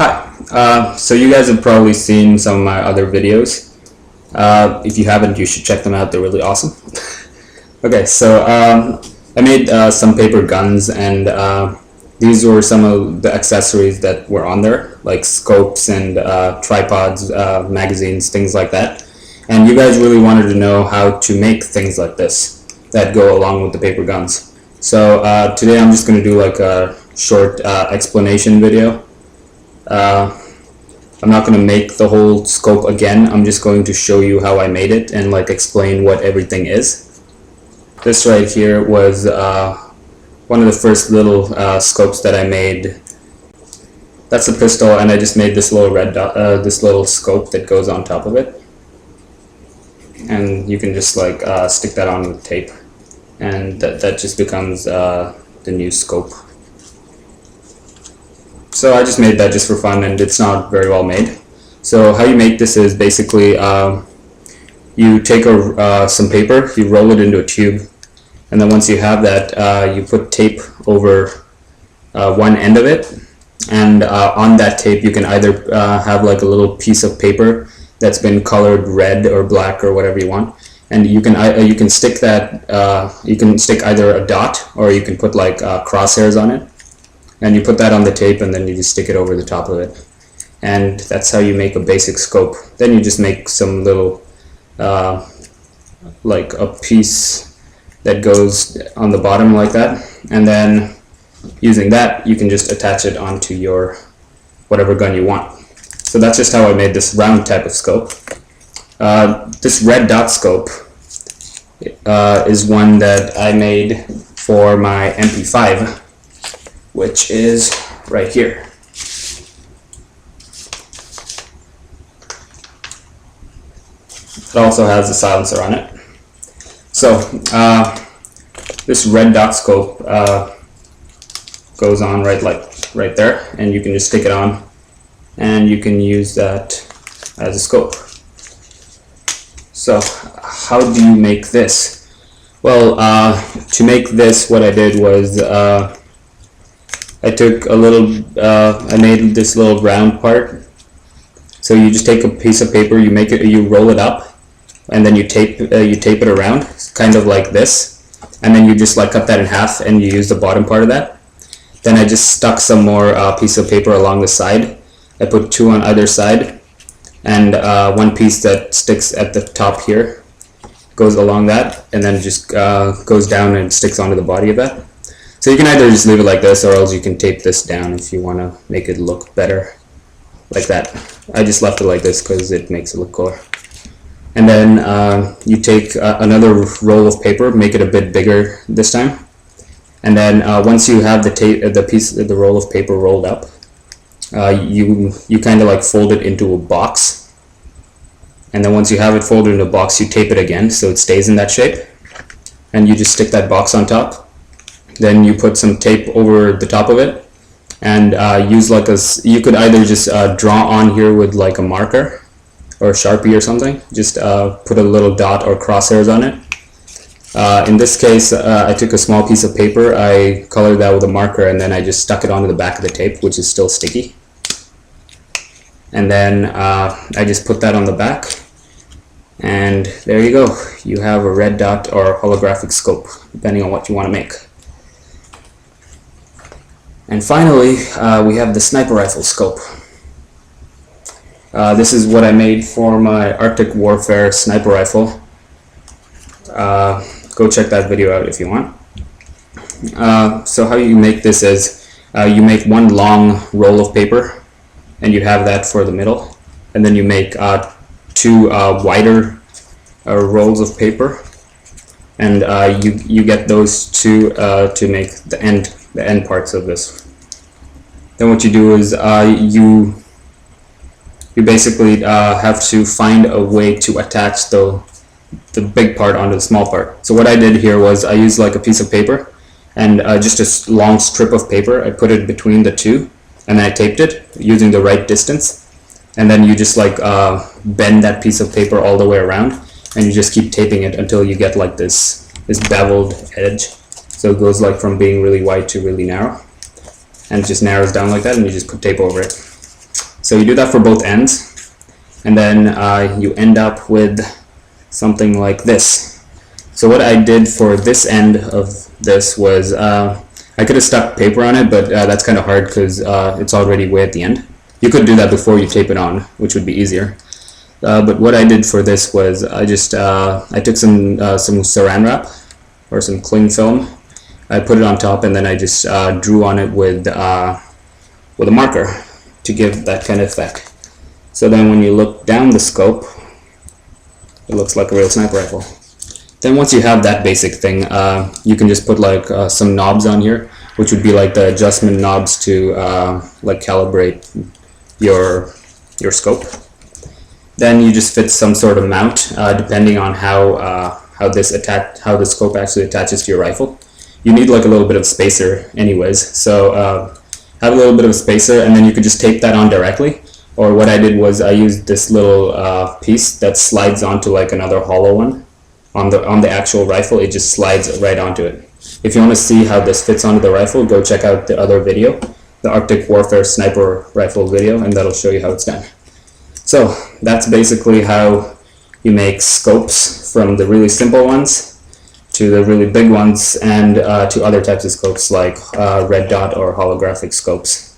Hi, so you guys have probably seen some of my other videos. If you haven't, you should check them out, they're really awesome. Okay, so I made some paper guns, and these were some of the accessories that were on there, like scopes and tripods, magazines, things like that. And you guys really wanted to know how to make things like this that go along with the paper guns. So today I'm just going to do like a short explanation video. I'm not going to make the whole scope again. I'm just going to show you how I made it and like explain what everything is. This right here was one of the first little scopes that I made. That's a pistol, and I just made this little red dot, this little scope that goes on top of it, and you can just like stick that on with tape, and that just becomes the new scope. So I just made that just for fun, and it's not very well made. So how you make this is basically you take some paper, you roll it into a tube, and then once you have that, you put tape over one end of it, and on that tape you can either have like a little piece of paper that's been colored red or black or whatever you want, and you can stick that you can stick either a dot or you can put like crosshairs on it. And you put that on the tape, and then you just stick it over the top of it. And that's how you make a basic scope. Then you just make some little, like a piece that goes on the bottom like that. And then using that, you can just attach it onto your whatever gun you want. So that's just how I made this round type of scope. This red dot scope is one that I made for my MP5. Which is right here. It also has a silencer on it. So this red dot scope goes on right there, and you can just stick it on, and you can use that as a scope. So how do you make this? Well, to make this, what I did was I took a little, I made this little round part. So you just take a piece of paper, you roll it up, and then you tape it around, kind of like this, and then you just like cut that in half, and you use the bottom part of that. Then I just stuck some more piece of paper along the side. I put two on either side, and one piece that sticks at the top here goes along that, and then just goes down and sticks onto the body of that. So you can either just leave it like this, or else you can tape this down if you want to make it look better, like that. I just left it like this because it makes it look cooler. And then you take another roll of paper, make it a bit bigger this time, and then once you have the roll of paper rolled up, you kind of like fold it into a box. And then once you have it folded into a box, you tape it again so it stays in that shape, and you just stick that box on top. Then you put some tape over the top of it, and use like you could either just draw on here with like a marker or a Sharpie or something. Just put a little dot or crosshairs on it. In this case, I took a small piece of paper, I colored that with a marker, and then I just stuck it onto the back of the tape, which is still sticky. And then I just put that on the back, and there you go. You have a red dot or holographic scope, depending on what you want to make. And finally, we have the sniper rifle scope. This is what I made for my Arctic Warfare sniper rifle. Go check that video out if you want. So how you make this is, you make one long roll of paper, and you have that for the middle. And then you make two wider rolls of paper, and you get those two to make the end parts of this. Then what you do is you basically have to find a way to attach the big part onto the small part. So what I did here was I used like a piece of paper and just a long strip of paper. I put it between the two, and then I taped it using the right distance. And then you just like bend that piece of paper all the way around, and you just keep taping it until you get like this beveled edge. So it goes like from being really wide to really narrow, and it just narrows down like that, and you just put tape over it. So you do that for both ends, and then you end up with something like this. So what I did for this end of this was I could have stuck paper on it, but that's kind of hard because it's already way at the end. You could do that before you tape it on, which would be easier. But what I did for this was I took some saran wrap or some cling film. I put it on top, and then I just drew on it with a marker to give that kind of effect. So then when you look down the scope, it looks like a real sniper rifle. Then once you have that basic thing, you can just put like some knobs on here, which would be like the adjustment knobs to like calibrate your scope. Then you just fit some sort of mount, depending on how the scope actually attaches to your rifle. You need like a little bit of spacer anyways, so have a little bit of a spacer, and then you could just tape that on directly. Or what I did was I used this little piece that slides onto like another hollow one on the actual rifle. It just slides right onto it. If you want to see how this fits onto the rifle, go check out the other video, the Arctic Warfare sniper rifle video, and that'll show you how it's done. So that's basically how you make scopes, from the really simple ones to the really big ones, and to other types of scopes like red dot or holographic scopes.